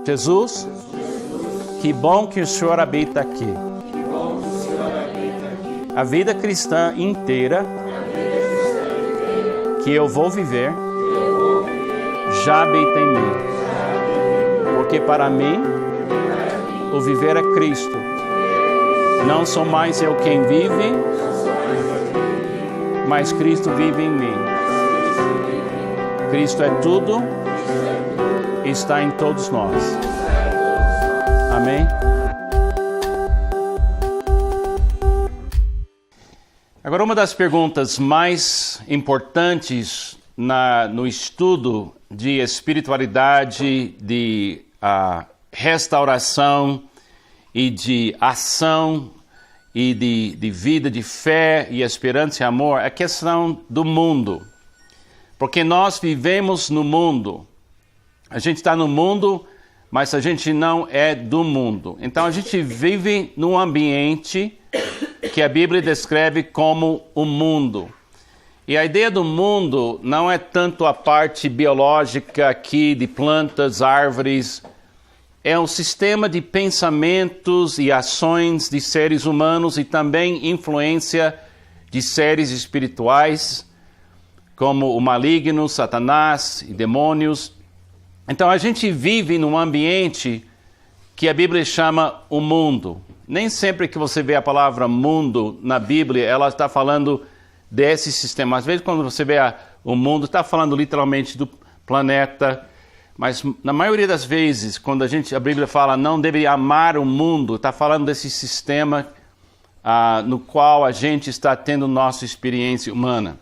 Jesus, que bom que o Senhor habita aqui. A vida cristã inteira que eu vou viver já habita em mim. Porque para mim, o viver é Cristo. Não sou mais eu quem vive, mas Cristo vive em mim. Cristo é tudo, está em todos nós. Amém? Agora, uma das perguntas mais importantes no estudo de espiritualidade, de restauração e de ação e de vida, de fé e esperança e amor, é a questão do mundo. Porque nós vivemos no mundo. A gente está no mundo, mas a gente não é do mundo. Então a gente vive num ambiente que a Bíblia descreve como o mundo. E a ideia do mundo não é tanto a parte biológica aqui de plantas, árvores. É um sistema de pensamentos e ações de seres humanos e também influência de seres espirituais, como o maligno, Satanás e demônios. Então a gente vive num ambiente que a Bíblia chama o mundo. Nem sempre que você vê a palavra mundo na Bíblia, ela está falando desse sistema. Às vezes quando você vê o mundo, está falando literalmente do planeta. Mas na maioria das vezes, quando a Bíblia fala não deveria amar o mundo, está falando desse sistema no qual a gente está tendo nossa experiência humana.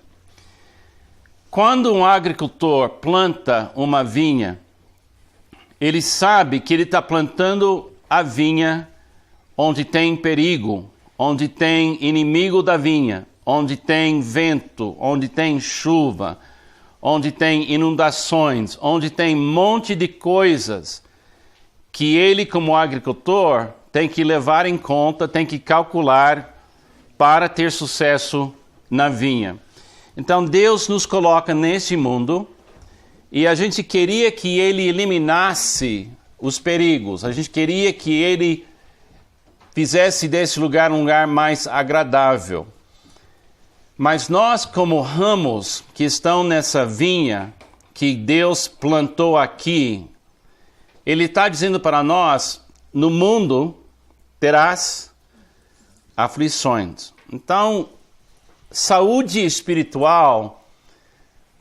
Quando um agricultor planta uma vinha, ele sabe que ele está plantando a vinha onde tem perigo, onde tem inimigo da vinha, onde tem vento, onde tem chuva, onde tem inundações, onde tem um monte de coisas que ele, como agricultor, tem que levar em conta, tem que calcular para ter sucesso na vinha. Então Deus nos coloca nesse mundo e a gente queria que Ele eliminasse os perigos, a gente queria que Ele fizesse desse lugar um lugar mais agradável. Mas nós, como ramos que estão nessa vinha que Deus plantou aqui, Ele está dizendo para nós, no mundo terás aflições. Então, saúde espiritual,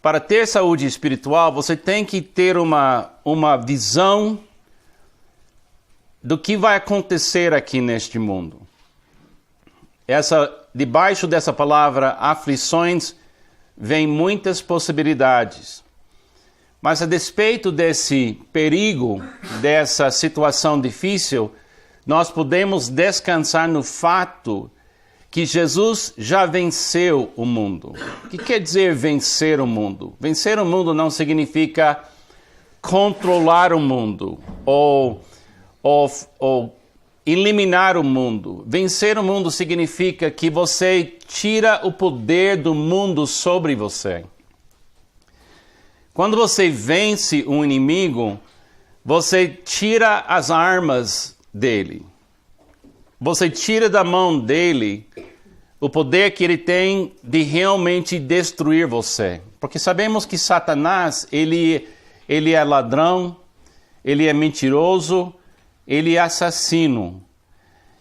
para ter saúde espiritual, você tem que ter uma visão do que vai acontecer aqui neste mundo. Debaixo dessa palavra aflições, vem muitas possibilidades. Mas a despeito desse perigo, dessa situação difícil, nós podemos descansar no fato que Jesus já venceu o mundo. O que quer dizer vencer o mundo? Vencer o mundo não significa controlar o mundo ou eliminar o mundo. Vencer o mundo significa que você tira o poder do mundo sobre você. Quando você vence um inimigo, você tira as armas dele. Você tira da mão dele o poder que ele tem de realmente destruir você. Porque sabemos que Satanás, ele é ladrão, ele é mentiroso, ele é assassino.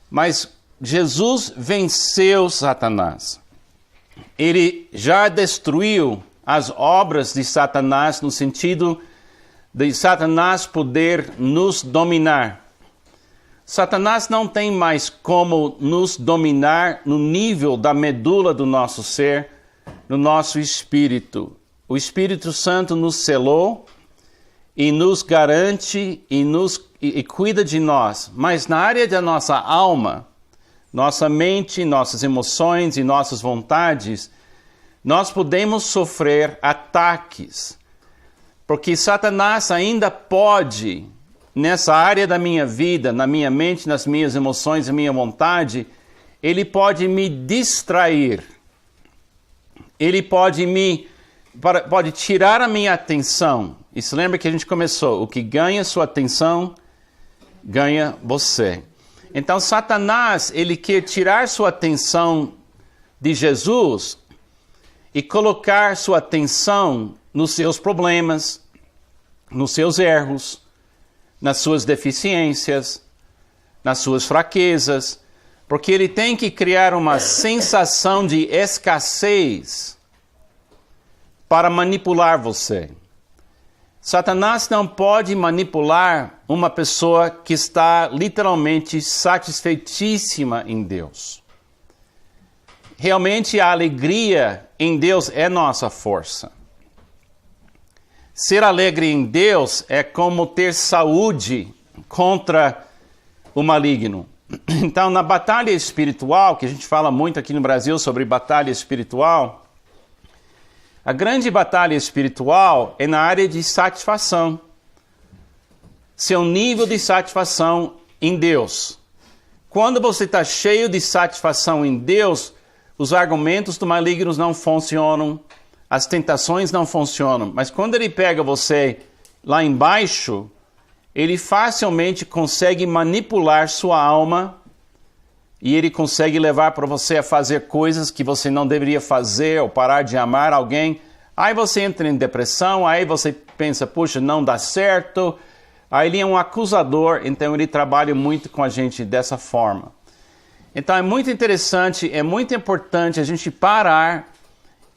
Mas Jesus venceu Satanás. Ele já destruiu as obras de Satanás no sentido de Satanás poder nos dominar. Satanás não tem mais como nos dominar no nível da medula do nosso ser, no nosso espírito. O Espírito Santo nos selou e nos garante e cuida de nós. Mas na área da nossa alma, nossa mente, nossas emoções e nossas vontades, nós podemos sofrer ataques. Porque Satanás ainda pode, nessa área da minha vida, na minha mente, nas minhas emoções e minha vontade, ele pode me distrair. Ele pode tirar a minha atenção. E se lembra que a gente começou, o que ganha sua atenção ganha você. Então, Satanás, ele quer tirar sua atenção de Jesus e colocar sua atenção nos seus problemas, nos seus erros, nas suas deficiências, nas suas fraquezas, porque ele tem que criar uma sensação de escassez para manipular você. Satanás não pode manipular uma pessoa que está literalmente satisfeitíssima em Deus. Realmente a alegria em Deus é nossa força. Ser alegre em Deus é como ter saúde contra o maligno. Então, na batalha espiritual, que a gente fala muito aqui no Brasil sobre batalha espiritual, a grande batalha espiritual é na área de satisfação. Seu nível de satisfação em Deus. Quando você está cheio de satisfação em Deus, os argumentos do maligno não funcionam, as tentações não funcionam. Mas quando ele pega você lá embaixo, ele facilmente consegue manipular sua alma e ele consegue levar para você a fazer coisas que você não deveria fazer ou parar de amar alguém. Aí você entra em depressão, aí você pensa, puxa, não dá certo. Aí ele é um acusador, então ele trabalha muito com a gente dessa forma. Então é muito interessante, é muito importante a gente parar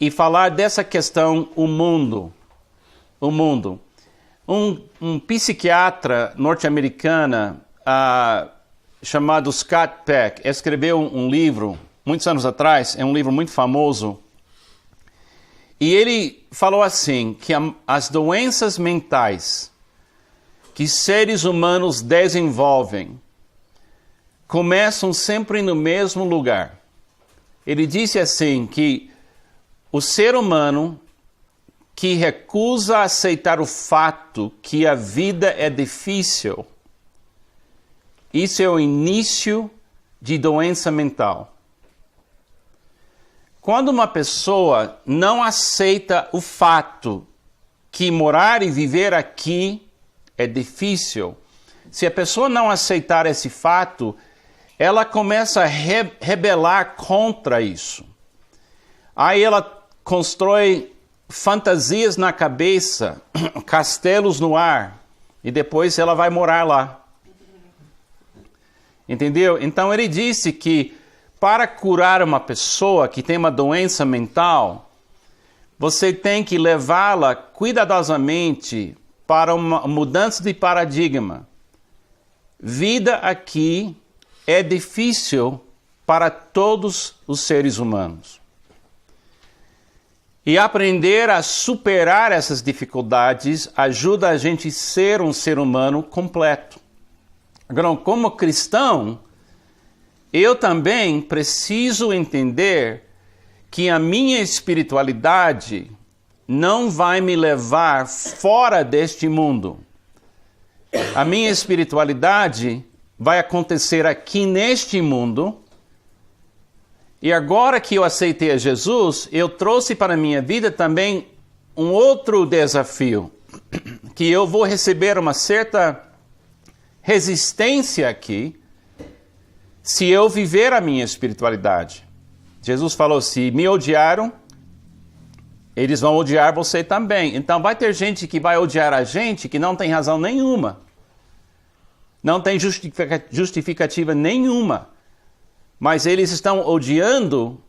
e falar dessa questão, o mundo. O mundo. Um psiquiatra norte-americana chamado Scott Peck escreveu um livro, muitos anos atrás, é um livro muito famoso, e ele falou assim, que as doenças mentais que seres humanos desenvolvem começam sempre no mesmo lugar. Ele disse assim, que o ser humano que recusa aceitar o fato que a vida é difícil, isso é o início de doença mental. Quando uma pessoa não aceita o fato que morar e viver aqui é difícil, se a pessoa não aceitar esse fato, ela começa a rebelar contra isso. Aí ela constrói fantasias na cabeça, castelos no ar, e depois ela vai morar lá. Entendeu? Então ele disse que para curar uma pessoa que tem uma doença mental, você tem que levá-la cuidadosamente para uma mudança de paradigma. Vida aqui é difícil para todos os seres humanos. E aprender a superar essas dificuldades ajuda a gente a ser um ser humano completo. Agora, como cristão, eu também preciso entender que a minha espiritualidade não vai me levar fora deste mundo. A minha espiritualidade vai acontecer aqui neste mundo. E agora que eu aceitei a Jesus, eu trouxe para a minha vida também um outro desafio, que eu vou receber uma certa resistência aqui, se eu viver a minha espiritualidade. Jesus falou, se me odiaram, eles vão odiar você também. Então vai ter gente que vai odiar a gente que não tem razão nenhuma. Não tem justificativa nenhuma. Mas eles estão odiando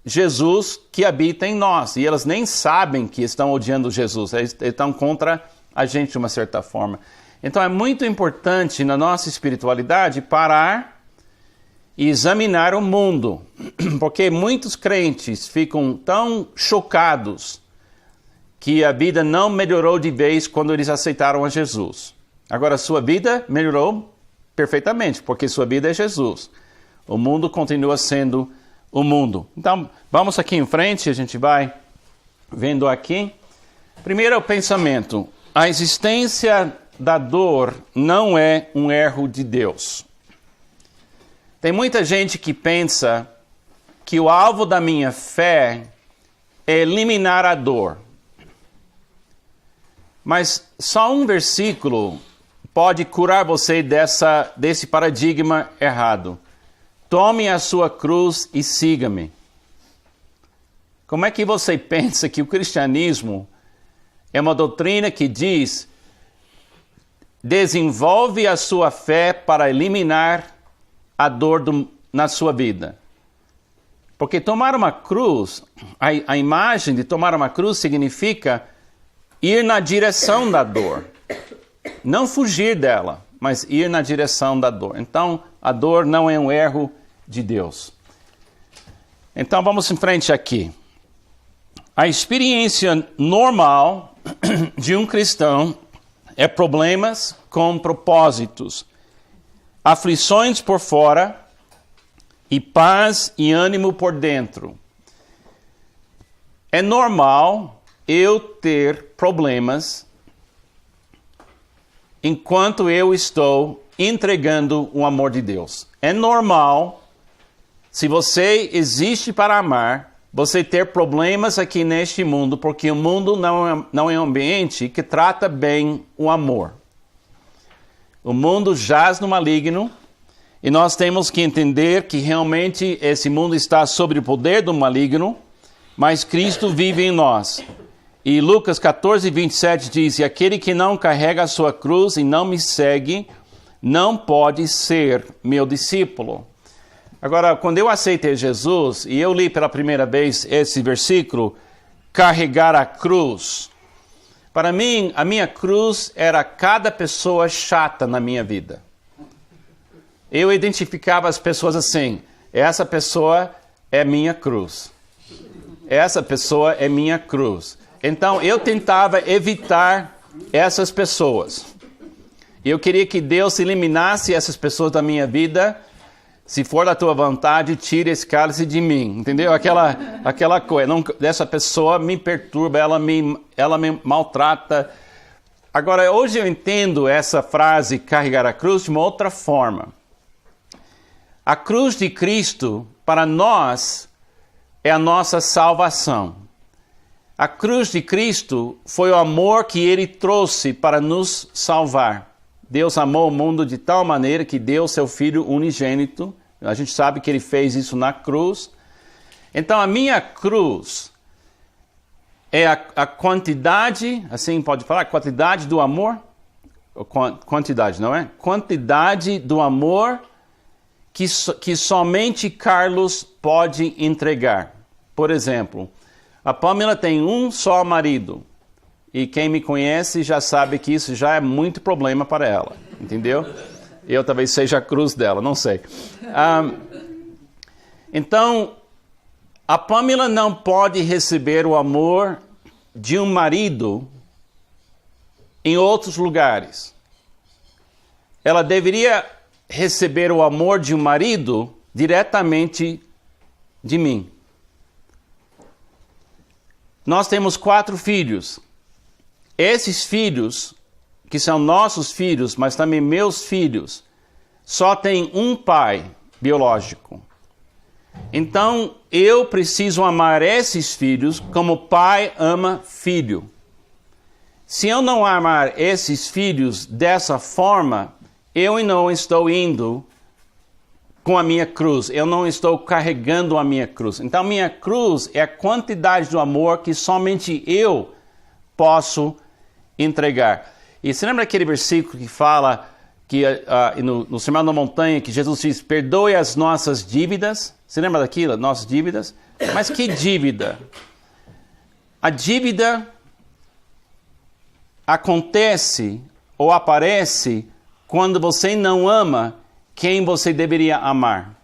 Jesus que habita em nós. E eles nem sabem que estão odiando Jesus. Eles estão contra a gente de uma certa forma. Então é muito importante na nossa espiritualidade parar e examinar o mundo. Porque muitos crentes ficam tão chocados que a vida não melhorou de vez quando eles aceitaram a Jesus. Agora, sua vida melhorou perfeitamente, porque sua vida é Jesus. O mundo continua sendo o mundo. Então, vamos aqui em frente, a gente vai vendo aqui. Primeiro é o pensamento. A existência da dor não é um erro de Deus. Tem muita gente que pensa que o alvo da minha fé é eliminar a dor. Mas só um versículo pode curar você desse paradigma errado. Tome a sua cruz e siga-me. Como é que você pensa que o cristianismo é uma doutrina que diz: desenvolve a sua fé para eliminar a dor na sua vida? Porque tomar uma cruz, a imagem de tomar uma cruz significa ir na direção da dor. Não fugir dela, mas ir na direção da dor. Então, a dor não é um erro de Deus. Então, vamos em frente aqui. A experiência normal de um cristão é problemas com propósitos, aflições por fora e paz e ânimo por dentro. É normal eu ter problemas enquanto eu estou entregando o amor de Deus. É normal, se você existe para amar, você ter problemas aqui neste mundo, porque o mundo não é um ambiente que trata bem o amor. O mundo jaz no maligno, e nós temos que entender que realmente esse mundo está sob o poder do maligno, mas Cristo vive em nós. E Lucas 14, 27 diz: e aquele que não carrega a sua cruz e não me segue, não pode ser meu discípulo. Agora, quando eu aceitei Jesus, e eu li pela primeira vez esse versículo, carregar a cruz, para mim, a minha cruz era cada pessoa chata na minha vida. Eu identificava as pessoas assim: essa pessoa é minha cruz. Essa pessoa é minha cruz. Então, eu tentava evitar essas pessoas. Eu queria que Deus eliminasse essas pessoas da minha vida. Se for da tua vontade, tire esse cálice de mim. Entendeu? Aquela coisa. Não, essa pessoa me perturba, ela me maltrata. Agora, hoje eu entendo essa frase, carregar a cruz, de uma outra forma. A cruz de Cristo, para nós, é a nossa salvação. A cruz de Cristo foi o amor que Ele trouxe para nos salvar. Deus amou o mundo de tal maneira que deu seu Filho unigênito. A gente sabe que Ele fez isso na cruz. Então, a minha cruz é a quantidade, assim pode falar, quantidade do amor? Quantidade, não é? Quantidade do amor que somente Carlos pode entregar. Por exemplo, a Pamela tem um só marido. E quem me conhece já sabe que isso já é muito problema para ela. Entendeu? Eu talvez seja a cruz dela, não sei. Então, a Pamela não pode receber o amor de um marido em outros lugares. Ela deveria receber o amor de um marido diretamente de mim. Nós temos 4 filhos. Esses filhos, que são nossos filhos, mas também meus filhos, só têm um pai biológico. Então, eu preciso amar esses filhos como pai ama filho. Se eu não amar esses filhos dessa forma, eu não estou indo com a minha cruz. Eu não estou carregando a minha cruz. Então, minha cruz é a quantidade do amor que somente eu posso entregar. E você lembra aquele versículo que fala que no Sermão da Montanha, que Jesus diz: perdoe as nossas dívidas? Você lembra daquilo? Nossas dívidas? Mas que dívida? A dívida acontece ou aparece quando você não ama quem você deveria amar.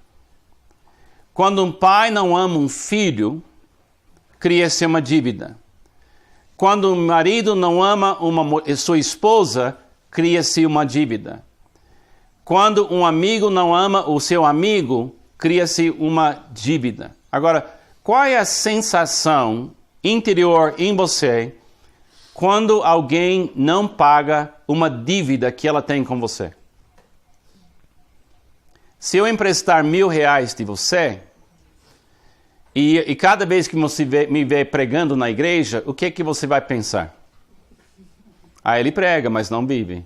Quando um pai não ama um filho, cria-se uma dívida. Quando um marido não ama sua esposa, cria-se uma dívida. Quando um amigo não ama o seu amigo, cria-se uma dívida. Agora, qual é a sensação interior em você quando alguém não paga uma dívida que ela tem com você? Se eu emprestar R$1.000 de você, e cada vez que você me vê pregando na igreja, o que você vai pensar? Ah, ele prega, mas não vive.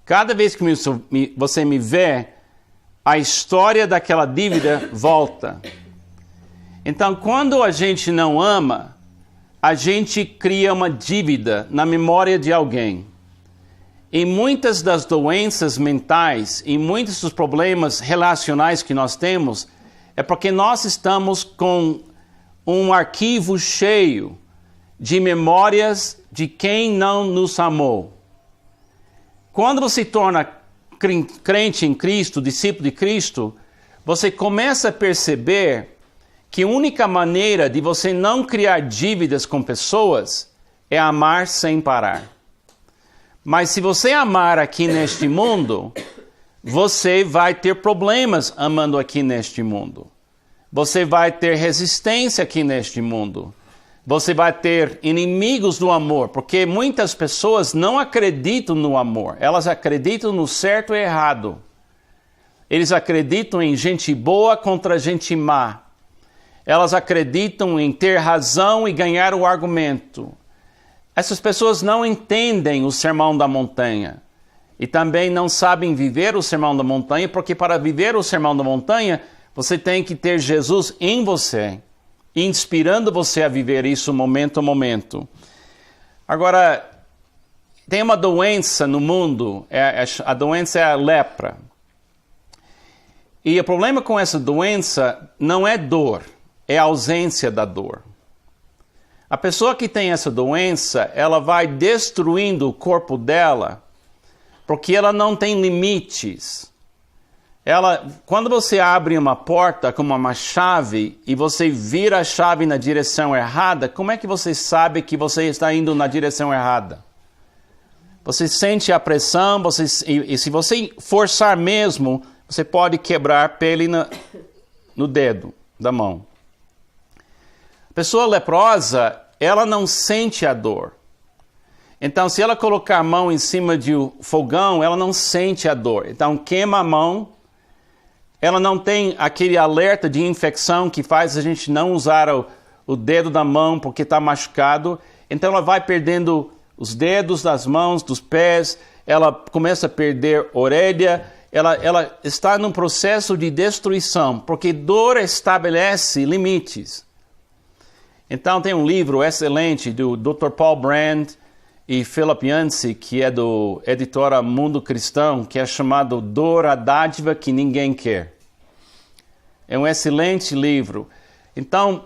Cada vez que você me vê, a história daquela dívida volta. Então, quando a gente não ama, a gente cria uma dívida na memória de alguém. E muitas das doenças mentais e muitos dos problemas relacionais que nós temos é porque nós estamos com um arquivo cheio de memórias de quem não nos amou. Quando você se torna crente em Cristo, discípulo de Cristo, você começa a perceber que a única maneira de você não criar dívidas com pessoas é amar sem parar. Mas se você amar aqui neste mundo, você vai ter problemas amando aqui neste mundo. Você vai ter resistência aqui neste mundo. Você vai ter inimigos do amor, porque muitas pessoas não acreditam no amor. Elas acreditam no certo e errado. Eles acreditam em gente boa contra gente má. Elas acreditam em ter razão e ganhar o argumento. Essas pessoas não entendem o Sermão da Montanha. E também não sabem viver o Sermão da Montanha, porque para viver o Sermão da Montanha, você tem que ter Jesus em você, inspirando você a viver isso momento a momento. Agora, tem uma doença no mundo, a doença é a lepra. E o problema com essa doença não é dor, é a ausência da dor. A pessoa que tem essa doença, ela vai destruindo o corpo dela, porque ela não tem limites. Quando você abre uma porta com uma chave e você vira a chave na direção errada, como é que você sabe que você está indo na direção errada? Você sente a pressão, e se você forçar mesmo, você pode quebrar a pele no dedo da mão. A pessoa leprosa, ela não sente a dor. Então, se ela colocar a mão em cima de um fogão, ela não sente a dor. Então, queima a mão. Ela não tem aquele alerta de infecção que faz a gente não usar o dedo da mão porque está machucado. Então ela vai perdendo os dedos das mãos, dos pés, ela começa a perder orelha, ela está num processo de destruição, porque dor estabelece limites. Então tem um livro excelente do Dr. Paul Brand e Philip Yancey, que é do editora Mundo Cristão, que é chamado Dor, a Dádiva que Ninguém Quer. É um excelente livro. Então,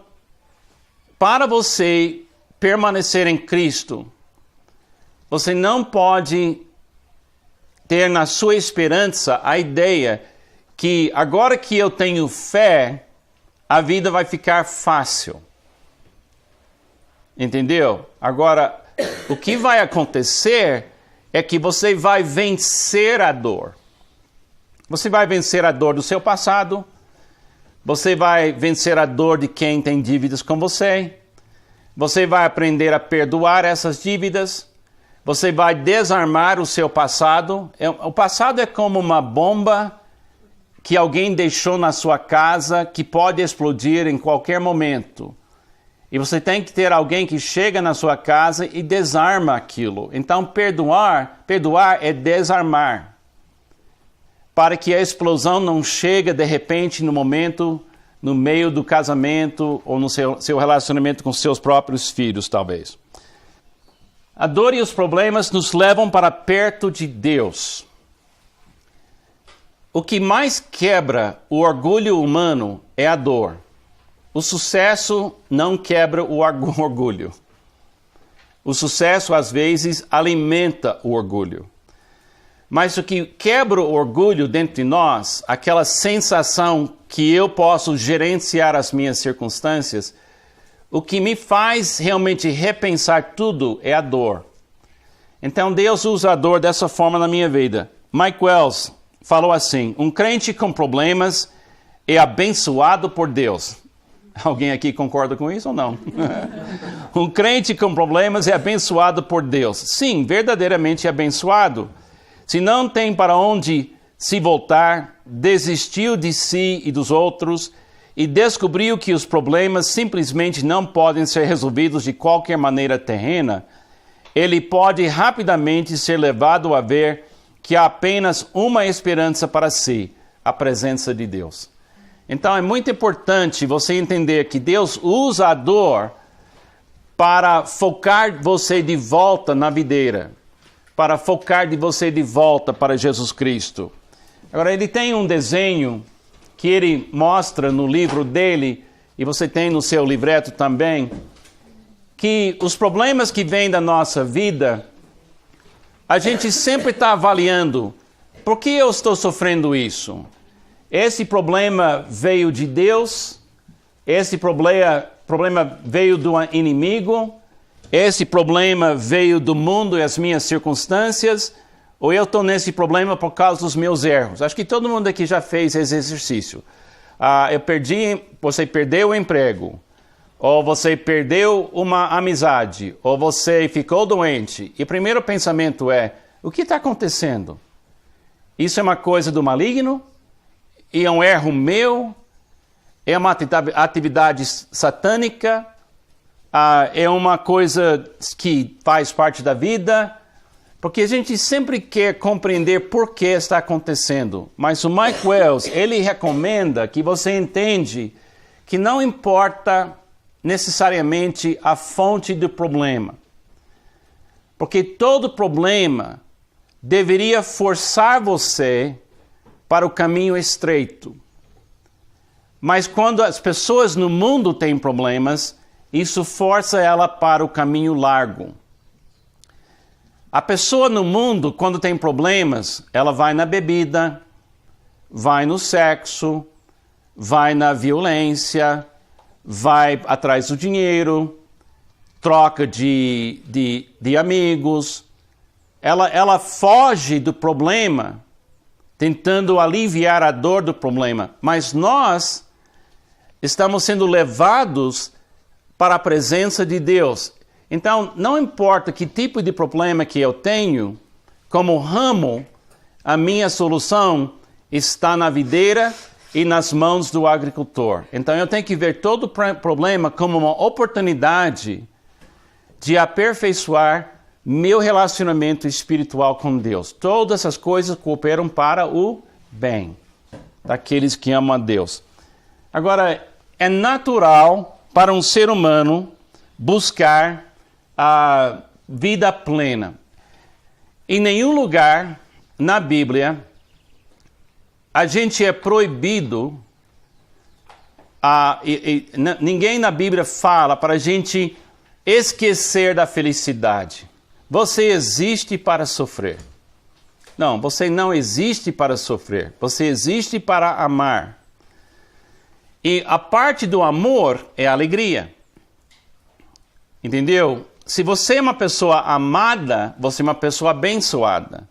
para você permanecer em Cristo, você não pode ter na sua esperança a ideia que agora que eu tenho fé, a vida vai ficar fácil. Entendeu? Agora, o que vai acontecer é que você vai vencer a dor. Você vai vencer a dor do seu passado. Você vai vencer a dor de quem tem dívidas com você. Você vai aprender a perdoar essas dívidas. Você vai desarmar o seu passado. O passado é como uma bomba que alguém deixou na sua casa que pode explodir em qualquer momento. E você tem que ter alguém que chega na sua casa e desarma aquilo. Então, perdoar é desarmar. Para que a explosão não chegue de repente no momento, no meio do casamento ou no seu relacionamento com seus próprios filhos, talvez. A dor e os problemas nos levam para perto de Deus. O que mais quebra o orgulho humano é a dor. O sucesso não quebra o orgulho. O sucesso, às vezes, alimenta o orgulho. Mas o que quebra o orgulho dentro de nós, aquela sensação que eu posso gerenciar as minhas circunstâncias, o que me faz realmente repensar tudo é a dor. Então Deus usa a dor dessa forma na minha vida. Mike Wells falou assim: um crente com problemas é abençoado por Deus. Alguém aqui concorda com isso ou não? Um crente com problemas é abençoado por Deus. Sim, verdadeiramente abençoado. Se não tem para onde se voltar, desistiu de si e dos outros e descobriu que os problemas simplesmente não podem ser resolvidos de qualquer maneira terrena, ele pode rapidamente ser levado a ver que há apenas uma esperança para si, a presença de Deus. Então é muito importante você entender que Deus usa a dor para focar você de volta na videira, para focar de você de volta para Jesus Cristo. Agora, ele tem um desenho que ele mostra no livro dele, e você tem no seu livreto também, que os problemas que vêm da nossa vida, a gente sempre está avaliando, por que eu estou sofrendo isso? Esse problema veio de Deus? Esse problema veio do inimigo? Esse problema veio do mundo e as minhas circunstâncias? Ou eu estou nesse problema por causa dos meus erros? Acho que todo mundo aqui já fez esse exercício. Você perdeu o emprego, ou você perdeu uma amizade, ou você ficou doente. E o primeiro pensamento é, o que está acontecendo? Isso é uma coisa do maligno? E é um erro meu? É uma atividade satânica? É uma coisa que faz parte da vida? Porque a gente sempre quer compreender por que está acontecendo. Mas o Mike Wells, ele recomenda que você entende que não importa necessariamente a fonte do problema. Porque todo problema deveria forçar você para o caminho estreito. Mas quando as pessoas no mundo têm problemas, isso força ela para o caminho largo. A pessoa no mundo, quando tem problemas, ela vai na bebida, vai no sexo, vai na violência, vai atrás do dinheiro, troca de amigos. Ela foge do problema, tentando aliviar a dor do problema. Mas nós estamos sendo levados para a presença de Deus. Então, não importa que tipo de problema que eu tenho, como ramo, a minha solução está na videira e nas mãos do agricultor. Então, eu tenho que ver todo problema como uma oportunidade de aperfeiçoar meu relacionamento espiritual com Deus. Todas essas coisas cooperam para o bem daqueles que amam a Deus. Agora, é natural para um ser humano buscar a vida plena. Em nenhum lugar na Bíblia a gente é proibido, ninguém na Bíblia fala para a gente esquecer da felicidade. Você existe para sofrer. Não, você não existe para sofrer. Você existe para amar. E a parte do amor é a alegria. Entendeu? Se você é uma pessoa amada, você é uma pessoa abençoada.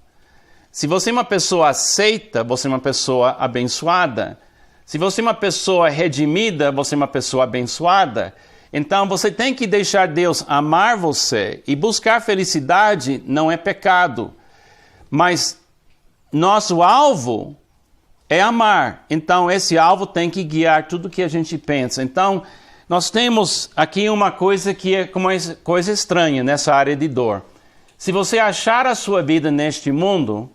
Se você é uma pessoa aceita, você é uma pessoa abençoada. Se você é uma pessoa redimida, você é uma pessoa abençoada. Então você tem que deixar Deus amar você. E buscar felicidade não é pecado. Mas nosso alvo é amar. Então esse alvo tem que guiar tudo que a gente pensa. Então nós temos aqui uma coisa que é uma coisa estranha nessa área de dor. Se você achar a sua vida neste mundo,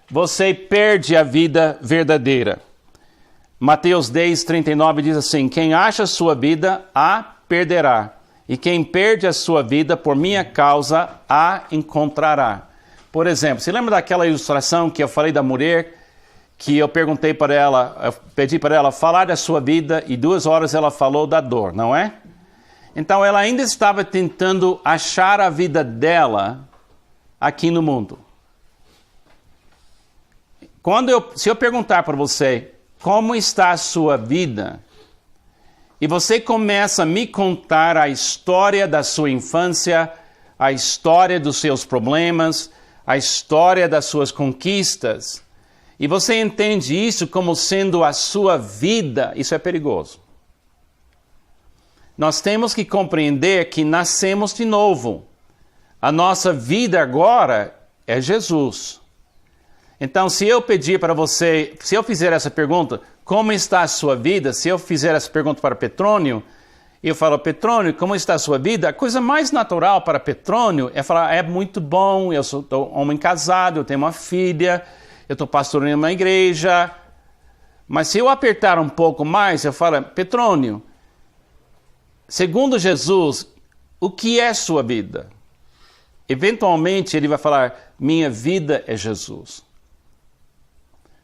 você perde a vida verdadeira. Mateus 10:39 diz assim: quem acha a sua vida, a perderá. E quem perde a sua vida por minha causa, a encontrará. Por exemplo, você lembra daquela ilustração que eu falei da mulher, que eu perguntei para ela, eu pedi para ela falar da sua vida e 2 horas ela falou da dor, não é? Então ela ainda estava tentando achar a vida dela aqui no mundo. Se eu perguntar para você como está a sua vida, e você começa a me contar a história da sua infância, a história dos seus problemas, a história das suas conquistas, e você entende isso como sendo a sua vida, isso é perigoso. Nós temos que compreender que nascemos de novo. A nossa vida agora é Jesus. Então, se eu pedir para você, se eu fizer essa pergunta, como está a sua vida? Se eu fizer essa pergunta para Petrônio, E eu falo, Petrônio, como está a sua vida? A coisa mais natural para Petrônio é falar, é muito bom, eu sou homem casado, eu tenho uma filha, eu estou pastoreando uma igreja. Mas se eu apertar um pouco mais, eu falo, Petrônio, segundo Jesus, o que é sua vida? Eventualmente ele vai falar, minha vida é Jesus.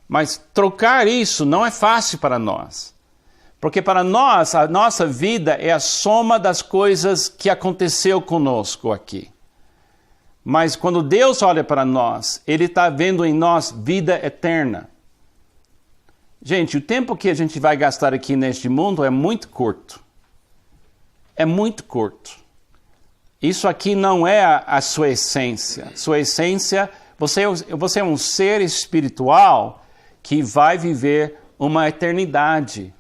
Mas trocar isso não é fácil para nós. Porque para nós, a nossa vida é a soma das coisas que aconteceu conosco aqui. Mas quando Deus olha para nós, Ele está vendo em nós vida eterna. Gente, o tempo que a gente vai gastar aqui neste mundo é muito curto. É muito curto. Isso aqui não é a sua essência. Sua essência, você é um ser espiritual que vai viver uma eternidade.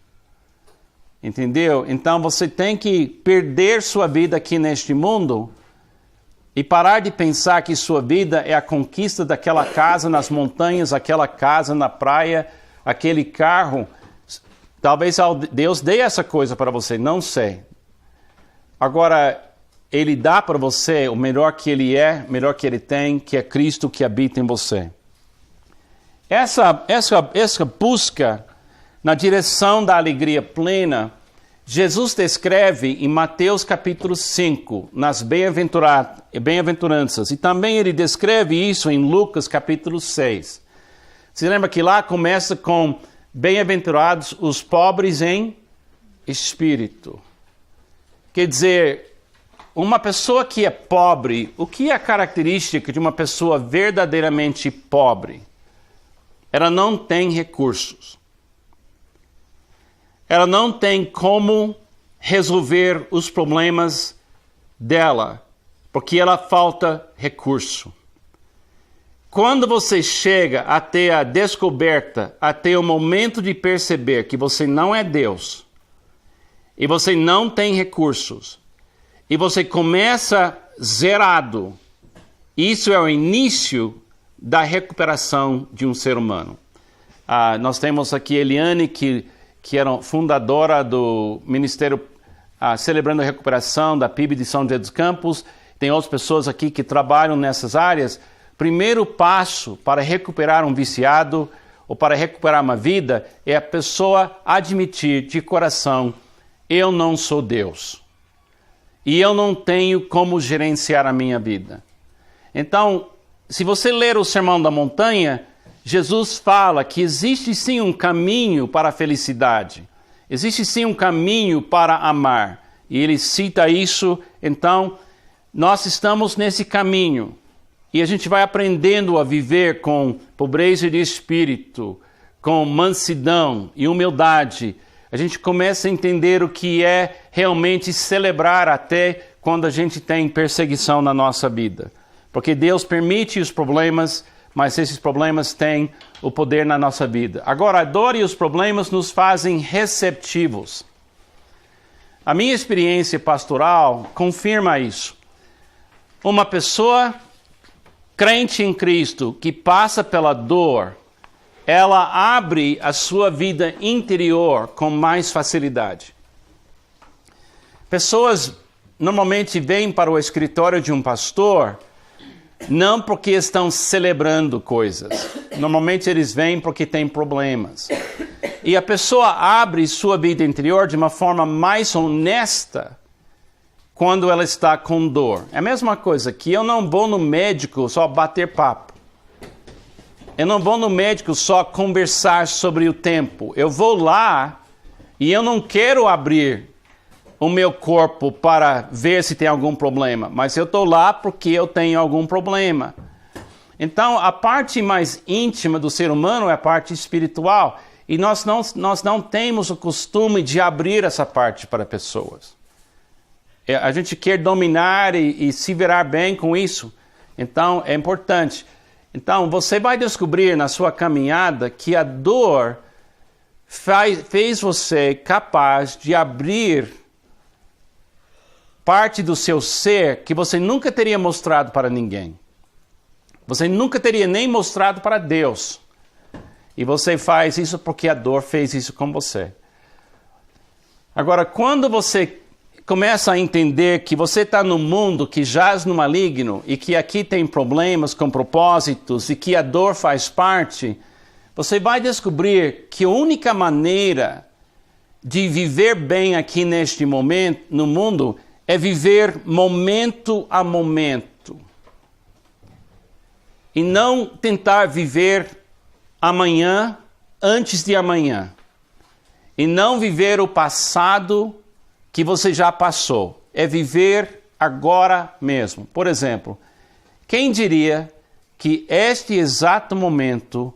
Entendeu? Então você tem que perder sua vida aqui neste mundo e parar de pensar que sua vida é a conquista daquela casa nas montanhas, aquela casa na praia, aquele carro. Talvez Deus dê essa coisa para você, não sei. Agora, Ele dá para você o melhor que Ele é, o melhor que Ele tem, que é Cristo que habita em você. Essa busca na direção da alegria plena, Jesus descreve em Mateus capítulo 5, nas bem-aventuranças, e também ele descreve isso em Lucas capítulo 6. Você lembra que lá começa com bem-aventurados os pobres em espírito. Quer dizer, uma pessoa que é pobre, o que é a característica de uma pessoa verdadeiramente pobre? Ela não tem recursos. Ela não tem como resolver os problemas dela, porque ela falta recurso. Quando você chega até a descoberta, até o momento de perceber que você não é Deus, e você não tem recursos, e você começa zerado, isso é o início da recuperação de um ser humano. Nós temos aqui Eliane, que era fundadora do Ministério Celebrando a Recuperação, da PIB de São José dos Campos. Tem outras pessoas aqui que trabalham nessas áreas. Primeiro passo para recuperar um viciado ou para recuperar uma vida é a pessoa admitir de coração, eu não sou Deus. E eu não tenho como gerenciar a minha vida. Então, se você ler o Sermão da Montanha, Jesus fala que existe sim um caminho para a felicidade. Existe sim um caminho para amar. E ele cita isso, então, nós estamos nesse caminho. E a gente vai aprendendo a viver com pobreza de espírito, com mansidão e humildade. A gente começa a entender o que é realmente celebrar até quando a gente tem perseguição na nossa vida. Porque Deus permite os problemas, mas esses problemas têm o poder na nossa vida. Agora, a dor e os problemas nos fazem receptivos. A minha experiência pastoral confirma isso. Uma pessoa crente em Cristo que passa pela dor, ela abre a sua vida interior com mais facilidade. Pessoas normalmente vêm para o escritório de um pastor não porque estão celebrando coisas. Normalmente eles vêm porque têm problemas. E a pessoa abre sua vida interior de uma forma mais honesta quando ela está com dor. É a mesma coisa que eu não vou no médico só bater papo. Eu não vou no médico só conversar sobre o tempo. Eu vou lá e eu não quero abrir o meu corpo para ver se tem algum problema, mas eu estou lá porque eu tenho algum problema. Então, a parte mais íntima do ser humano é a parte espiritual, e nós não temos o costume de abrir essa parte para pessoas. A gente quer dominar e se virar bem com isso, então é importante. Então, você vai descobrir na sua caminhada que a dor fez você capaz de abrir parte do seu ser que você nunca teria mostrado para ninguém. Você nunca teria nem mostrado para Deus. E você faz isso porque a dor fez isso com você. Agora, quando você começa a entender que você está num mundo que jaz no maligno e que aqui tem problemas com propósitos e que a dor faz parte, você vai descobrir que a única maneira de viver bem aqui neste momento, no mundo, é viver momento a momento. E não tentar viver amanhã antes de amanhã. E não viver o passado que você já passou. É viver agora mesmo. Por exemplo, quem diria que este exato momento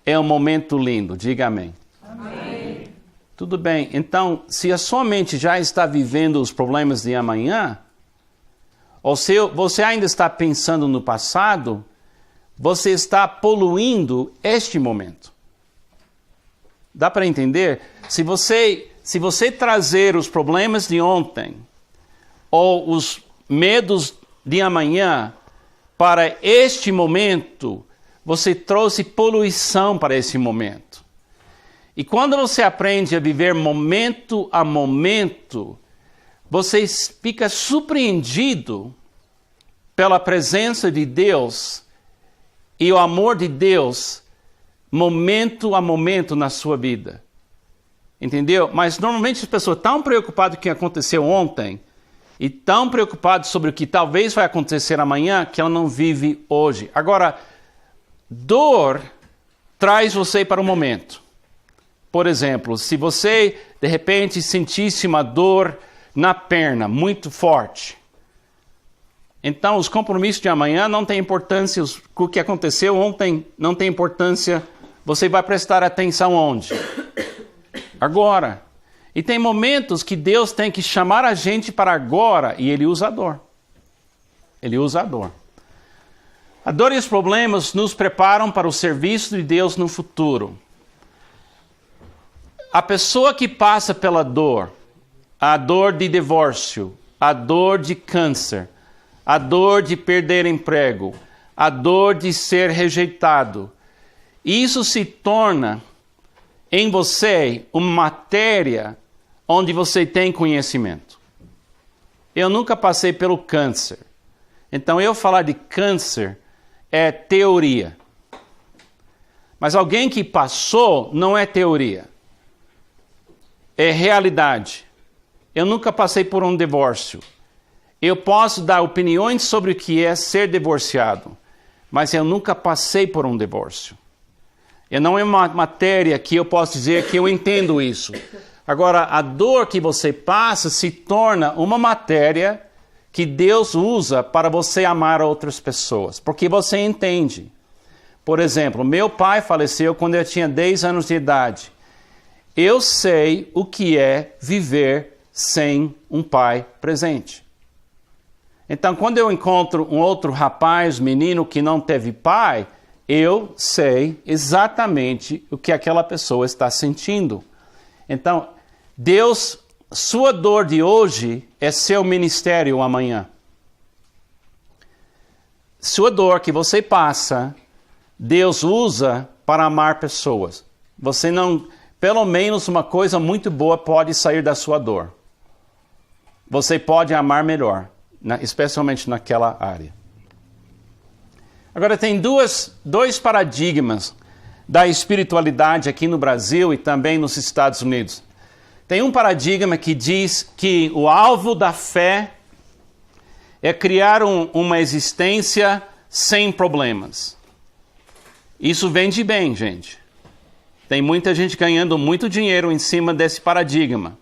é um momento lindo? Diga amém. Amém. Tudo bem. Então, se a sua mente já está vivendo os problemas de amanhã, ou se você ainda está pensando no passado, você está poluindo este momento. Dá para entender? Se você trazer os problemas de ontem ou os medos de amanhã para este momento, você trouxe poluição para esse momento. E quando você aprende a viver momento a momento, você fica surpreendido pela presença de Deus e o amor de Deus momento a momento na sua vida. Entendeu? Mas normalmente as pessoas estão preocupadas com o que aconteceu ontem e tão preocupadas sobre o que talvez vai acontecer amanhã que ela não vive hoje. Agora, dor traz você para o momento. Por exemplo, se você de repente sentisse uma dor na perna muito forte, então os compromissos de amanhã não têm importância, o que aconteceu ontem não tem importância, você vai prestar atenção onde? Agora. E tem momentos que Deus tem que chamar a gente para agora e Ele usa a dor. Ele usa a dor. A dor e os problemas nos preparam para o serviço de Deus no futuro. A pessoa que passa pela dor, a dor de divórcio, a dor de câncer, a dor de perder emprego, a dor de ser rejeitado, isso se torna em você uma matéria onde você tem conhecimento. Eu nunca passei pelo câncer. Então eu falar de câncer é teoria. Mas alguém que passou não é teoria. É realidade. Eu nunca passei por um divórcio. Eu posso dar opiniões sobre o que é ser divorciado, mas eu nunca passei por um divórcio. E não é uma matéria que eu posso dizer que eu entendo isso. Agora, a dor que você passa se torna uma matéria que Deus usa para você amar outras pessoas, porque você entende. Por exemplo, meu pai faleceu quando eu tinha 10 anos de idade. Eu sei o que é viver sem um pai presente. Então, quando eu encontro um outro rapaz, menino que não teve pai, eu sei exatamente o que aquela pessoa está sentindo. Então, Deus, sua dor de hoje é seu ministério amanhã. Sua dor que você passa, Deus usa para amar pessoas. Você não, pelo menos uma coisa muito boa pode sair da sua dor. Você pode amar melhor, especialmente naquela área. Agora tem dois paradigmas da espiritualidade aqui no Brasil e também nos Estados Unidos. Tem um paradigma que diz que o alvo da fé é criar uma existência sem problemas. Isso vende bem, gente. Tem muita gente ganhando muito dinheiro em cima desse paradigma.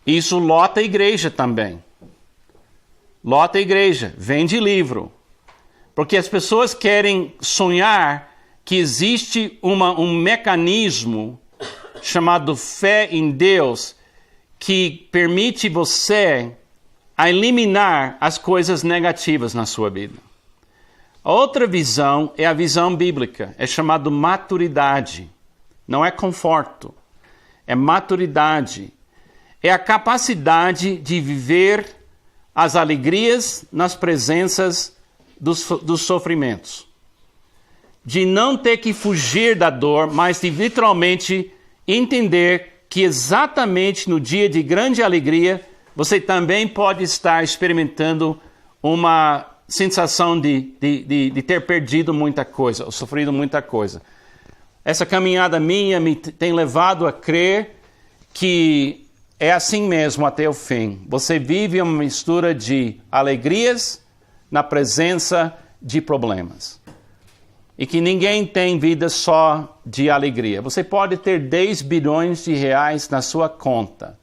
Isso lota a igreja também. Lota a igreja, vende livro. Porque as pessoas querem sonhar que existe um mecanismo chamado fé em Deus que permite você a eliminar as coisas negativas na sua vida. A outra visão é a visão bíblica, é chamado maturidade. Não é conforto, é maturidade. É a capacidade de viver as alegrias nas presenças dos sofrimentos. De não ter que fugir da dor, mas de literalmente entender que exatamente no dia de grande alegria, você também pode estar experimentando uma sensação de ter perdido muita coisa, ou sofrido muita coisa. Essa caminhada minha me tem levado a crer que é assim mesmo até o fim. Você vive uma mistura de alegrias na presença de problemas. E que ninguém tem vida só de alegria. Você pode ter 10 bilhões de reais na sua conta.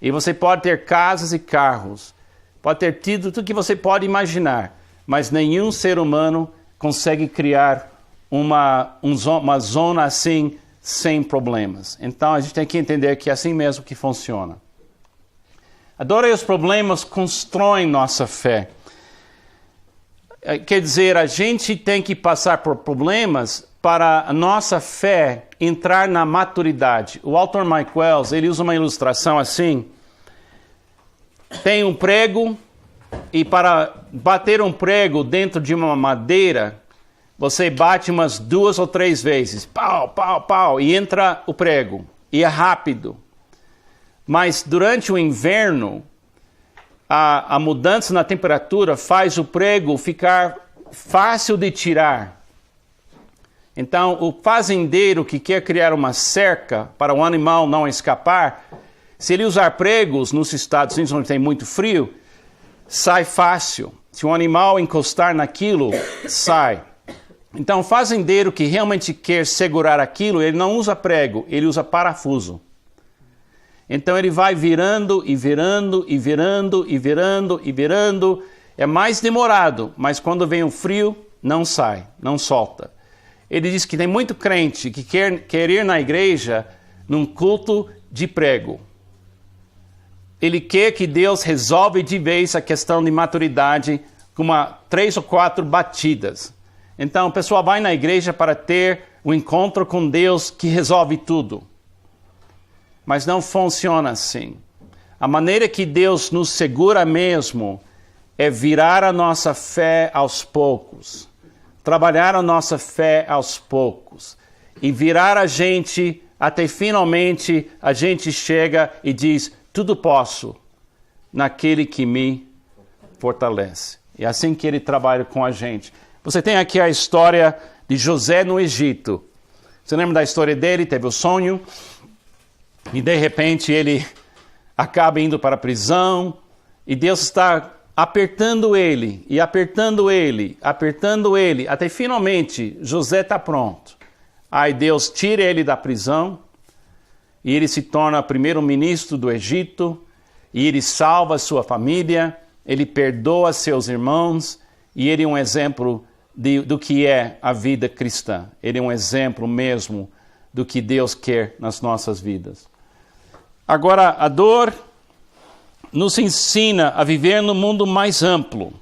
E você pode ter casas e carros. Pode ter tido tudo que você pode imaginar. Mas nenhum ser humano consegue criar uma zona assim, sem problemas. Então a gente tem que entender que é assim mesmo que funciona. A dor e os problemas constroem nossa fé. Quer dizer, a gente tem que passar por problemas para a nossa fé entrar na maturidade. O autor Mike Wells, ele usa uma ilustração assim. Tem um prego e para bater um prego dentro de uma madeira, você bate umas 2 ou 3 vezes. Pau, pau, pau, e entra o prego. E é rápido. Mas durante o inverno, a mudança na temperatura faz o prego ficar fácil de tirar. Então, o fazendeiro que quer criar uma cerca para o animal não escapar, se ele usar pregos nos Estados Unidos, onde tem muito frio, sai fácil. Se o animal encostar naquilo, sai. Então, o fazendeiro que realmente quer segurar aquilo, ele não usa prego, ele usa parafuso. Então ele vai virando e virando e virando e virando e virando. É mais demorado, mas quando vem o frio, não sai, não solta. Ele diz que tem muito crente que quer ir na igreja num culto de prego. Ele quer que Deus resolve de vez a questão de maturidade com 3 ou 4 batidas. Então o pessoal vai na igreja para ter um encontro com Deus que resolve tudo. Mas não funciona assim. A maneira que Deus nos segura mesmo é virar a nossa fé aos poucos. Trabalhar a nossa fé aos poucos. E virar a gente até finalmente a gente chega e diz, tudo posso naquele que me fortalece. É assim que ele trabalha com a gente. Você tem aqui a história de José no Egito. Você lembra da história dele? Teve o sonho. E de repente ele acaba indo para a prisão e Deus está apertando ele, e apertando ele, apertando ele, até finalmente José está pronto. Aí Deus tira ele da prisão e ele se torna primeiro-ministro do Egito e ele salva sua família, ele perdoa seus irmãos e ele é um exemplo do que é a vida cristã. Ele é um exemplo mesmo do que Deus quer nas nossas vidas. Agora, a dor nos ensina a viver num mundo mais amplo.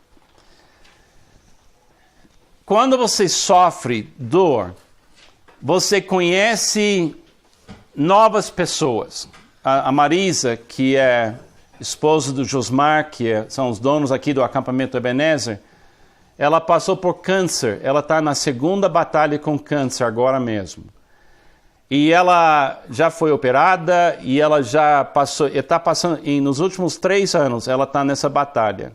Quando você sofre dor, você conhece novas pessoas. A Marisa, que é esposa do Josmar, são os donos aqui do acampamento Ebenezer, ela passou por câncer. Ela está na 2ª batalha com câncer agora mesmo. E ela já foi operada e ela já passou, está passando, e nos últimos 3 anos ela está nessa batalha.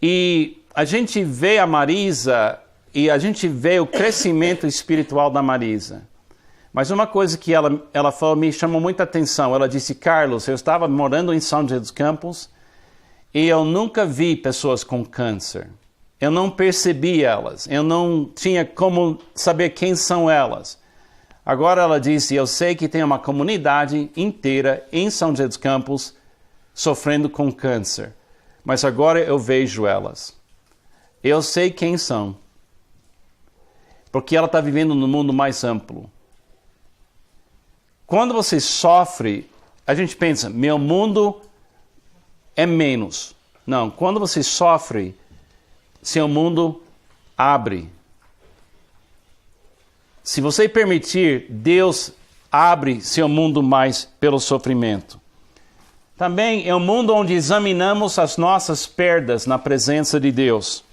E a gente vê a Marisa e a gente vê o crescimento espiritual da Marisa. Mas uma coisa que ela falou me chamou muita atenção. Ela disse, Carlos, eu estava morando em São José dos Campos e eu nunca vi pessoas com câncer. Eu não percebi elas, eu não tinha como saber quem são elas. Agora ela disse, eu sei que tem uma comunidade inteira em São José dos Campos sofrendo com câncer. Mas agora eu vejo elas. Eu sei quem são. Porque ela está vivendo num mundo mais amplo. Quando você sofre, a gente pensa, meu mundo é menos. Não, quando você sofre, seu mundo abre. Se você permitir, Deus abre seu mundo mais pelo sofrimento. Também é um mundo onde examinamos as nossas perdas na presença de Deus.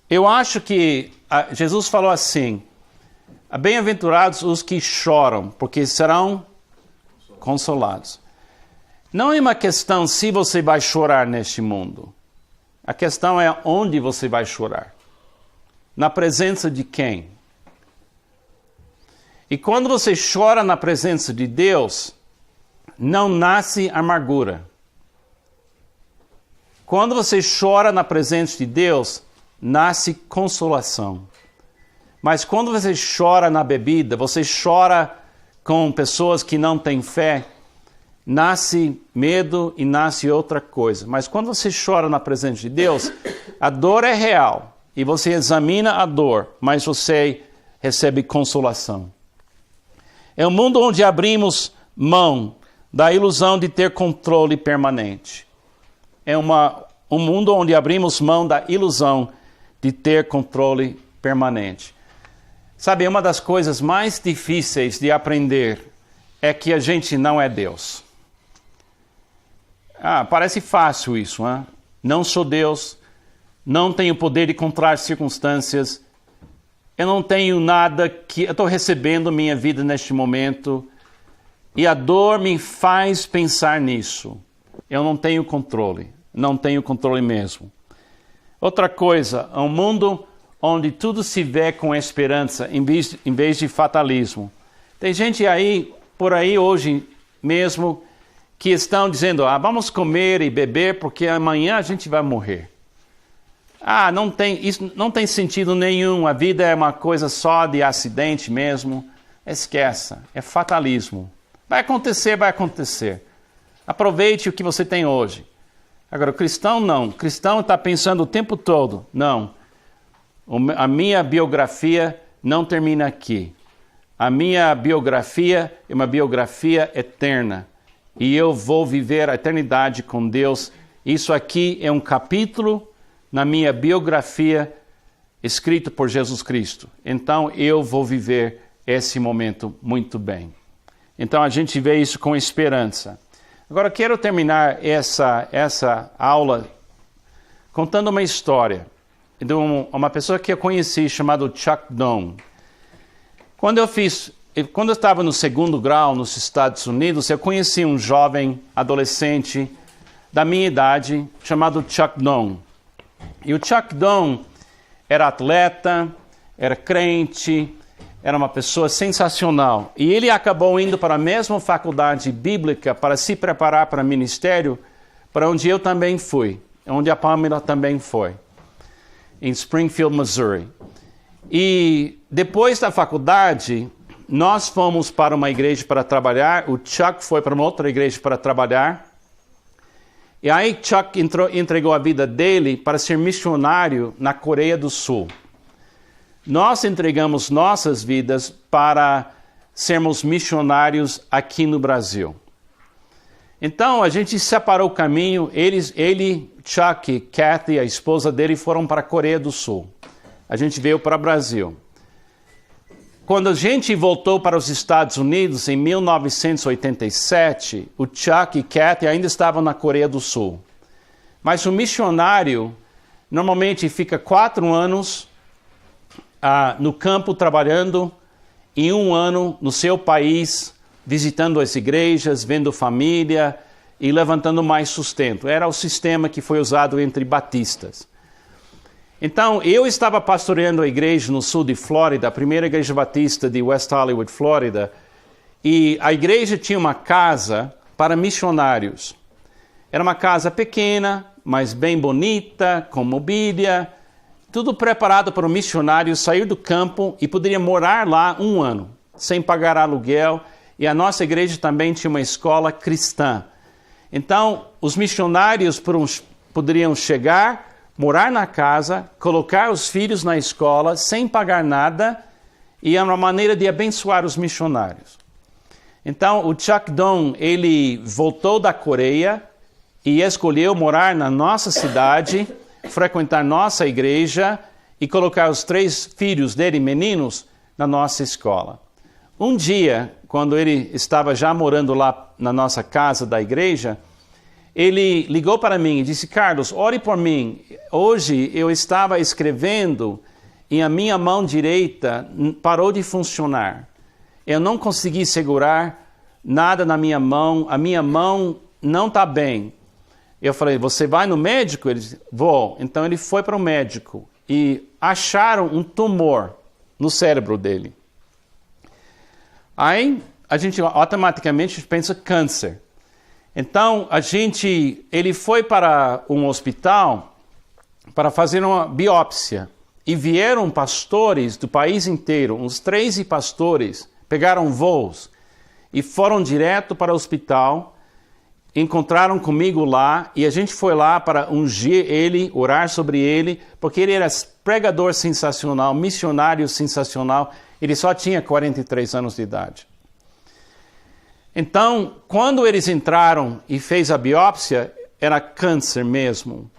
Eu acho que Jesus falou assim, bem-aventurados os que choram, porque serão consolados. Não é uma questão se você vai chorar neste mundo. A questão é onde você vai chorar. Na presença de quem? E quando você chora na presença de Deus, não nasce amargura. Quando você chora na presença de Deus, nasce consolação. Mas quando você chora na bebida, você chora com pessoas que não têm fé, nasce medo e nasce outra coisa. Mas quando você chora na presença de Deus, a dor é real. E você examina a dor, mas você recebe consolação. É um mundo onde abrimos mão da ilusão de ter controle permanente. É um mundo onde abrimos mão da ilusão de ter controle permanente. Sabe, uma das coisas mais difíceis de aprender é que a gente não é Deus. Parece fácil isso, hein? Não sou Deus, não tenho poder de controlar circunstâncias, eu não tenho nada que... Eu estou recebendo minha vida neste momento e a dor me faz pensar nisso. Eu não tenho controle mesmo. Outra coisa, é um mundo onde tudo se vê com esperança em vez de fatalismo. Tem gente por aí hoje mesmo que estão dizendo, vamos comer e beber porque amanhã a gente vai morrer. Isso não tem sentido nenhum, a vida é uma coisa só de acidente mesmo. Esqueça, é fatalismo. Vai acontecer. Aproveite o que você tem hoje. Agora, o cristão não. O cristão está pensando o tempo todo, não. A minha biografia não termina aqui. A minha biografia é uma biografia eterna. E eu vou viver a eternidade com Deus. Isso aqui é um capítulo na minha biografia escrito por Jesus Cristo. Então eu vou viver esse momento muito bem. Então a gente vê isso com esperança. Agora eu quero terminar essa aula contando uma história de uma pessoa que eu conheci chamado Chuck Don. Quando eu estava no segundo grau nos Estados Unidos, eu conheci um jovem adolescente da minha idade chamado Chuck Don. E o Chuck Don era atleta, era crente, era uma pessoa sensacional. E ele acabou indo para a mesma faculdade bíblica para se preparar para o ministério, para onde eu também fui, onde a Pamela também foi, em Springfield, Missouri. E depois da faculdade, nós fomos para uma igreja para trabalhar, o Chuck foi para uma outra igreja para trabalhar. E aí Chuck entregou a vida dele para ser missionário na Coreia do Sul. Nós entregamos nossas vidas para sermos missionários aqui no Brasil. Então a gente separou o caminho, ele, Chuck e Kathy, a esposa dele, foram para a Coreia do Sul. A gente veio para o Brasil. Quando a gente voltou para os Estados Unidos em 1987, o Chuck e Kathy ainda estavam na Coreia do Sul. Mas o missionário normalmente fica 4 anos no campo trabalhando e 1 ano no seu país, visitando as igrejas, vendo família e levantando mais sustento. Era o sistema que foi usado entre batistas. Então, eu estava pastoreando a igreja no sul de Flórida, a primeira igreja batista de West Hollywood, Flórida, e a igreja tinha uma casa para missionários. Era uma casa pequena, mas bem bonita, com mobília, tudo preparado para o missionário sair do campo e poderia morar lá 1 ano, sem pagar aluguel, e a nossa igreja também tinha uma escola cristã. Então, os missionários poderiam chegar, morar na casa, colocar os filhos na escola sem pagar nada, e é uma maneira de abençoar os missionários. Então, o Chuck Don, ele voltou da Coreia e escolheu morar na nossa cidade, frequentar nossa igreja e colocar os 3 filhos dele, meninos, na nossa escola. Um dia, quando ele estava já morando lá na nossa casa da igreja, ele ligou para mim e disse, Carlos, ore por mim. Hoje eu estava escrevendo e a minha mão direita parou de funcionar. Eu não consegui segurar nada na minha mão. A minha mão não está bem. Eu falei, você vai no médico? Ele disse, vou. Então ele foi para o médico e acharam um tumor no cérebro dele. Aí a gente automaticamente pensa câncer. Então ele foi para um hospital para fazer uma biópsia. E vieram pastores do país inteiro, uns 13 pastores, pegaram voos e foram direto para o hospital, encontraram comigo lá e a gente foi lá para ungir ele, orar sobre ele, porque ele era pregador sensacional, missionário sensacional, ele só tinha 43 anos de idade. Então, quando eles entraram e fez a biópsia, era câncer mesmo.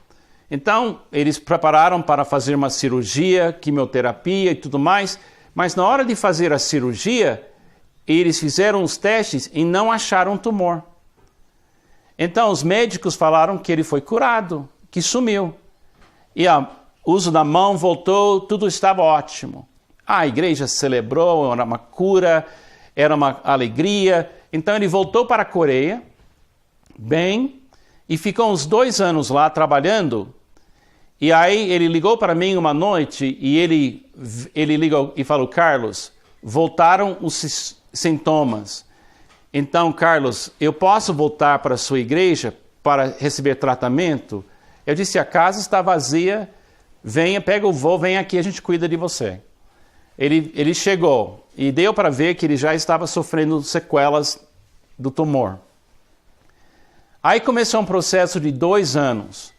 Então, eles prepararam para fazer uma cirurgia, quimioterapia e tudo mais, mas na hora de fazer a cirurgia, eles fizeram os testes e não acharam tumor. Então, os médicos falaram que ele foi curado, que sumiu. E o uso da mão voltou, tudo estava ótimo. A igreja celebrou, era uma cura, era uma alegria. Então, ele voltou para a Coreia, bem, e ficou uns 2 anos lá trabalhando. E aí ele ligou para mim uma noite e ele ligou e falou, Carlos, voltaram os sintomas. Então, Carlos, eu posso voltar para a sua igreja para receber tratamento? Eu disse, a casa está vazia, venha, pega o voo, vem aqui, a gente cuida de você. Ele chegou e deu para ver que ele já estava sofrendo sequelas do tumor. Aí começou um processo de 2 anos.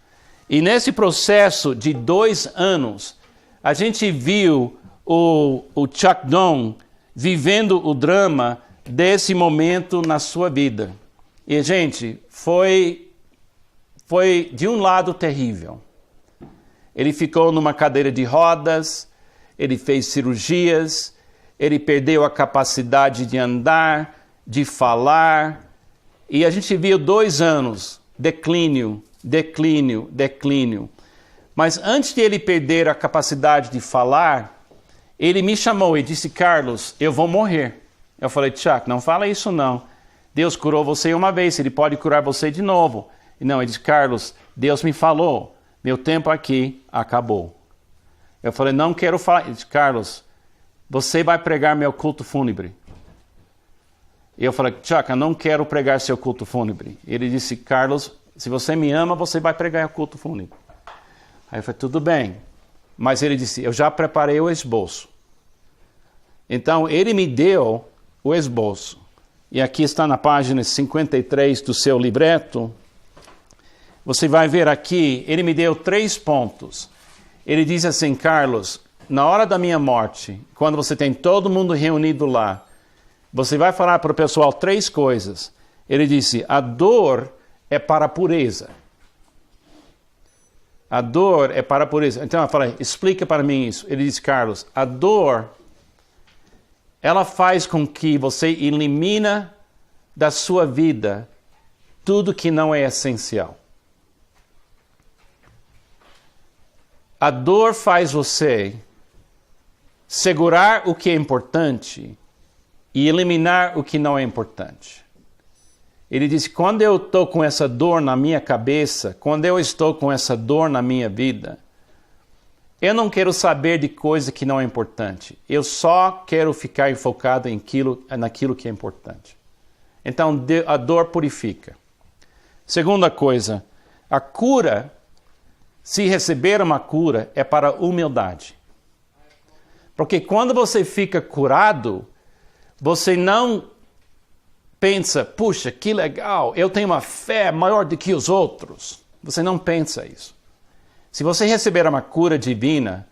E nesse processo de 2 anos, a gente viu o Chuck Dong vivendo o drama desse momento na sua vida. E, gente, foi de um lado terrível. Ele ficou numa cadeira de rodas, ele fez cirurgias, ele perdeu a capacidade de andar, de falar. E a gente viu 2 anos, declínio. Mas antes de ele perder a capacidade de falar, ele me chamou e disse, Carlos, eu vou morrer. Eu falei, Chuck, não fala isso não. Deus curou você uma vez, ele pode curar você de novo. E não, ele disse, Carlos, Deus me falou, meu tempo aqui acabou. Eu falei, não quero falar. Ele disse, Carlos, você vai pregar meu culto fúnebre. E eu falei, Chuck, eu não quero pregar seu culto fúnebre. Ele disse, Carlos, se você me ama, você vai pregar o culto fúnebre. Aí eu falei, tudo bem. Mas ele disse, eu já preparei o esboço. Então, ele me deu o esboço. E aqui está na página 53 do seu libreto. Você vai ver aqui, ele me deu 3 pontos. Ele diz assim, Carlos, na hora da minha morte, quando você tem todo mundo reunido lá, você vai falar para o pessoal 3 coisas. Ele disse, a dor é para a pureza. A dor é para a pureza. Então eu falei, explica para mim isso. Ele disse, Carlos, a dor, ela faz com que você elimina da sua vida tudo que não é essencial. A dor faz você segurar o que é importante e eliminar o que não é importante. Ele disse, quando eu estou com essa dor na minha cabeça, quando eu estou com essa dor na minha vida, eu não quero saber de coisa que não é importante. Eu só quero ficar enfocado naquilo que é importante. Então, a dor purifica. Segunda coisa, a cura, se receber uma cura, é para humildade. Porque quando você fica curado, você não pensa, puxa, que legal, eu tenho uma fé maior do que os outros. Você não pensa isso. Se você receber uma cura divina,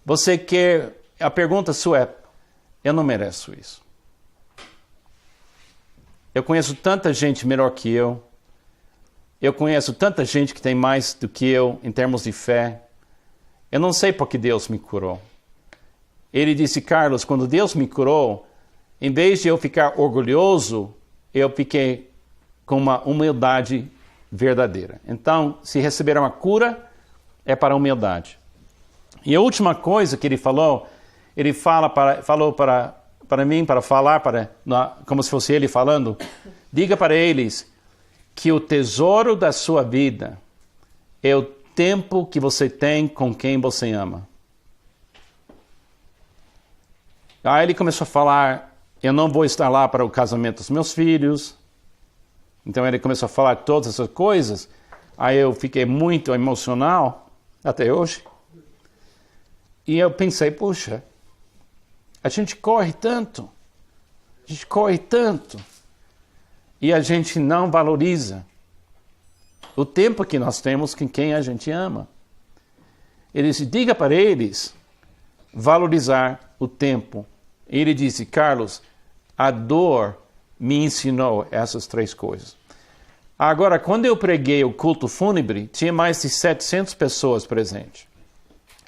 você quer... A pergunta sua é, eu não mereço isso. Eu conheço tanta gente melhor que eu. Eu conheço tanta gente que tem mais do que eu em termos de fé. Eu não sei por que Deus me curou. Ele disse, Carlos, quando Deus me curou, em vez de eu ficar orgulhoso, eu fiquei com uma humildade verdadeira. Então, se receber uma cura, é para a humildade. E a última coisa que ele falou, ele falou para mim, para falar, como se fosse ele falando, diga para eles que o tesouro da sua vida é o tempo que você tem com quem você ama. Aí ele começou a falar, eu não vou estar lá para o casamento dos meus filhos. Então ele começou a falar todas essas coisas. Aí eu fiquei muito emocional, até hoje. E eu pensei, puxa, a gente corre tanto. E a gente não valoriza o tempo que nós temos com quem a gente ama. Ele disse, diga para eles valorizar o tempo. Ele disse, Carlos, a dor me ensinou essas 3 coisas. Agora, quando eu preguei o culto fúnebre, tinha mais de 700 pessoas presentes.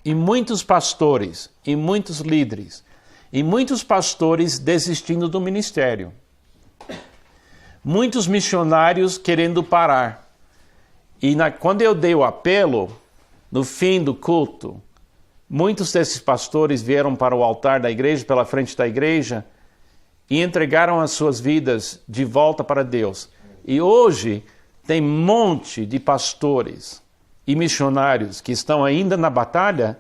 E muitos pastores, e muitos líderes, e muitos pastores desistindo do ministério. Muitos missionários querendo parar. E quando eu dei o apelo, no fim do culto, muitos desses pastores vieram para o altar da igreja, pela frente da igreja, e entregaram as suas vidas de volta para Deus. E hoje tem um monte de pastores e missionários que estão ainda na batalha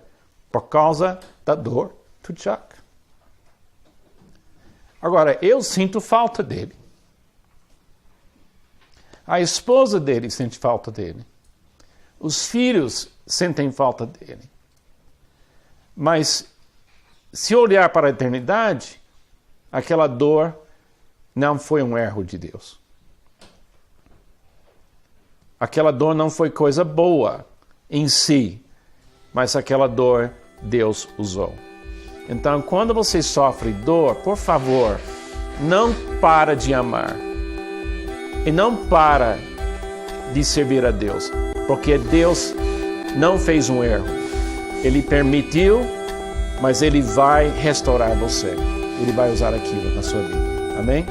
por causa da dor do Chuck. Agora, eu sinto falta dele. A esposa dele sente falta dele. Os filhos sentem falta dele. Mas, se olhar para a eternidade, aquela dor não foi um erro de Deus. Aquela dor não foi coisa boa em si, mas aquela dor Deus usou. Então, quando você sofre dor, por favor, não para de amar. E não para de servir a Deus, porque Deus não fez um erro. Ele permitiu, mas Ele vai restaurar você. Ele vai usar aquilo na sua vida. Amém?